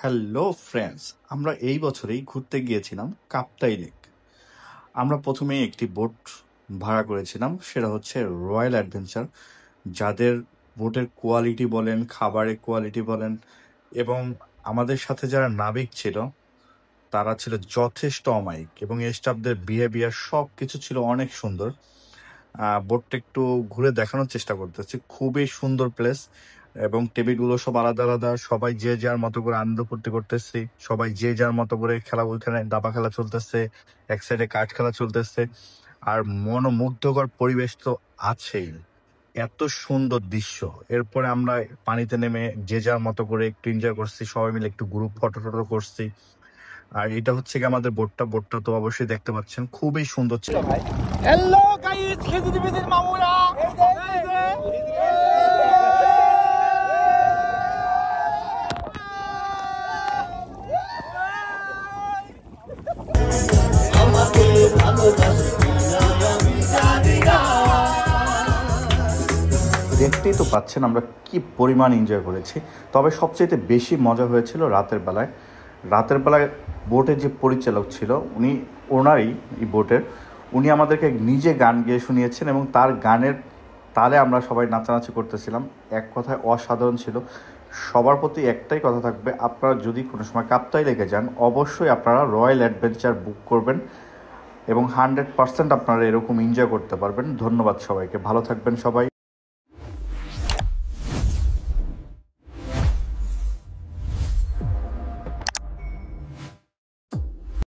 Hello friends, আমরা এই বছরেই ঘুরতে গিয়েছিলাম কাপ্তাই লেক। আমরা প্রথমে একটি বোট ভাড়া করেছিলাম, সেটা হচ্ছে রয়্যাল অ্যাডভেঞ্চার। যাদের বোটের কোয়ালিটি বলেন, খাবারের কোয়ালিটি বলেন, এবং আমাদের সাথে যারা নাবিক ছিল তারা ছিল যথেষ্ট অমায়িক, এবং স্টাফদের বিহেভিয়ার সব কিছু ছিল অনেক সুন্দর। বোটটা একটু ঘুরে দেখানোর চেষ্টা করতেছি। খুবই সুন্দর প্লেস, এবং টেবিলগুলো সব আলাদা আলাদা। সবাই যে যার মতো করে আনন্দ করতে করতেছি, সবাই যে যার মতো করে খেলা, ওইখানে দাবা খেলা চলতেছে, এক সাইডে কাঠ খেলা চলতেছে। আর মনোমুগ্ধকর পরিবেশ তো আছেই, এত সুন্দর দৃশ্য। এরপরে আমরা পানিতে নেমে যে যার মতো করে একটু এনজয় করছি, সবাই মিলে একটু গ্রুপ ফটো টটো করছি। আর এটা হচ্ছে কি আমাদের বোটটা তো অবশ্যই দেখতে পাচ্ছেন, খুবই সুন্দর ছিল। হ্যালো গাইস, খেজুরি বিদির মামুরা দেখতেই তো পাচ্ছেন আমরা কি পরিমাণ এনজয় করেছি। তবে সবচেয়ে বেশি মজা হয়েছিল রাতের বেলায় বোটের যে পরিচালক ছিল, ওনারই এই বোটের, উনি আমাদেরকে নিজে গান গেয়ে শুনিয়েছেন, এবং তার গানের তালে আমরা সবাই নাচানাচি করতেছিলাম। এক কথায় অসাধারণ ছিল। সবার প্রতি একটাই কথা থাকবে, আপনারা যদি কোনো সময় কাপ্তাই লেকে যান, অবশ্যই আপনারা রয়্যাল অ্যাডভেঞ্চার বুক করবেন, এবং 100% আপনারা এরকম এনজয় করতে পারবেন। ধন্যবাদ সবাইকে, ভালো থাকবেন সবাই।